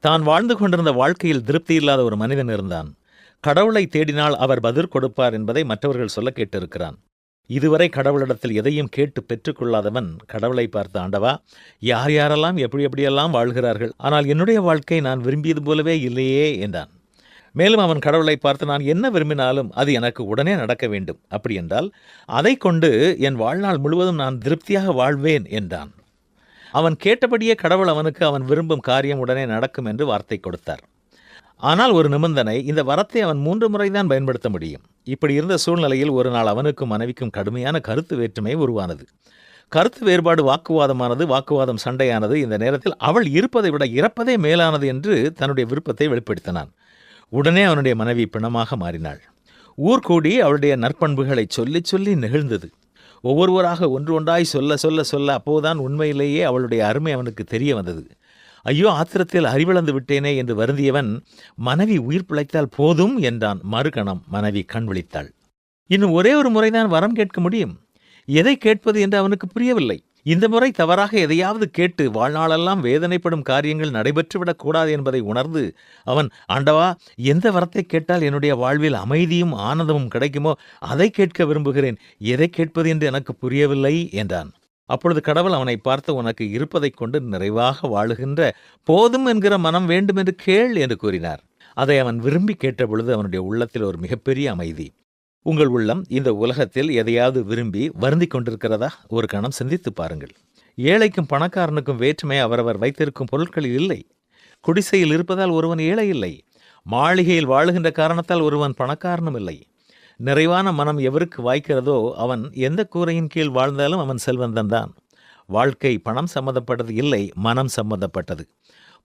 தான் வாழ்ந்து கொண்டிருந்த வாழ்க்கையில் திருப்தி இல்லாத ஒரு மனிதன் இருந்தான். கடவுளை தேடினால் அவர் பதில் கொடுப்பார் என்பதை மற்றவர்கள் சொல்ல கேட்டிருக்கிறான். இதுவரை கடவுளிடத்தில் எதையும் கேட்டு பெற்றுக்கொள்ளாதவன் கடவுளை பார்த்து, ஆண்டவா, யார் யாரெல்லாம் எப்படி எப்படியெல்லாம் வாழ்கிறார்கள், ஆனால் என்னுடைய வாழ்க்கை நான் விரும்பியது போலவே இல்லையே என்றான். மேலும் அவன் கடவுளை பார்த்து, நான் என்ன விரும்பினாலும் அது எனக்கு உடனே நடக்க வேண்டும், அப்படி என்றால் அதை கொண்டு என் வாழ்நாள் முழுவதும் நான் திருப்தியாக வாழ்வேன் என்றான். அவன் கேட்டபடியே கடவுள் அவனுக்கு அவன் விரும்பும் காரியம் உடனே நடக்கும் என்று வார்த்தை கொடுத்தார். ஆனால் ஒரு நிபந்தனை, இந்த வரத்தை அவன் 3 முறைதான் பயன்படுத்த முடியும். இப்படி இருந்த சூழ்நிலையில் ஒரு நாள் அவனுக்கும் மனைவிக்கும் கடுமையான கருத்து வேற்றுமை உருவானது. கருத்து வேறுபாடு வாக்குவாதமானது, வாக்குவாதம் சண்டையானது. இந்த நேரத்தில் அவள் இருப்பதை விட இறப்பதே மேலானது என்று தன்னுடைய விருப்பத்தை வெளிப்படுத்தினான். உடனே அவனுடைய மனைவி பிணமாக மாறினாள். ஊர் கூடி அவளுடைய நற்பண்புகளை சொல்லி சொல்லி நெகிழ்ந்தது. ஒவ்வொருவராக ஒன்று ஒன்றாய் சொல்ல சொல்ல சொல்ல அப்போதுதான் உண்மையிலேயே அவளுடைய அருமை அவனுக்கு தெரிய வந்தது. ஐயோ, ஆத்திரத்தில் அறிவிழந்து விட்டேனே என்று வருந்தியவன், மனைவி உயிர் பிழைத்தால் போதும் என்றான். மறுகணம் மனைவி கண் விழித்தாள். இன்னும் ஒரே ஒரு முறைதான் வரம் கேட்க முடியும். எதை கேட்பது என்று அவனுக்கு புரியவில்லை. இந்த முறை தவறாக எதையாவது கேட்டு வாழ்நாளெல்லாம் வேதனைப்படும் காரியங்கள் நடைபெற்றுவிடக் கூடாது என்பதை உணர்ந்து அவன், ஆண்டவா, எந்த வரத்தை கேட்டால் என்னுடைய வாழ்வில் அமைதியும் ஆனந்தமும் கிடைக்குமோ அதை கேட்க விரும்புகிறேன். எதை கேட்பது என்று எனக்கு புரியவில்லை என்றான். அப்பொழுது கடவுள் அவனை பார்த்து, உனக்கு இருப்பதைக் கொண்டு நிறைவாக வாழுகின்ற போதும் என்கிற மனம் வேண்டும் என்று கேள் என்று கூறினார். அதை அவன் விரும்பி கேட்டபொழுது அவனுடைய உள்ளத்தில் ஒரு மிகப்பெரிய அமைதி. உங்கள் உள்ளம் இந்த உலகத்தில் எதையாவது விரும்பி வருந்திக் கொண்டிருக்கிறதா? ஒரு கணம் சிந்தித்து பாருங்கள். ஏழைக்கும் பணக்காரனுக்கும் வேற்றுமை அவரவர் வைத்திருக்கும் பொருட்களில் இல்லை. குடிசையில் இருப்பதால் ஒருவன் ஏழை இல்லை. மாளிகையில் வாழுகின்ற காரணத்தால் ஒருவன் பணக்காரனும் இல்லை. நிறைவான மனம் எவருக்கு வாய்க்கிறதோ அவன் எந்த கூரையின் கீழ் வாழ்ந்தாலும் அவன் செல்வந்தன் தான். வாழ்க்கை பணம் சம்பந்தப்பட்டது இல்லை, மனம் சம்பந்தப்பட்டது.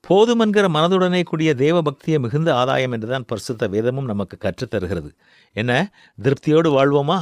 போதும் என்கிற மனதுடனே கூடிய தேவ பக்தியை மிகுந்த ஆதாயம் என்றுதான் பரிசுத்த வேதமும் நமக்கு கற்றுத்தருகிறது. என்ன, திருப்தியோடு வாழ்வோமா?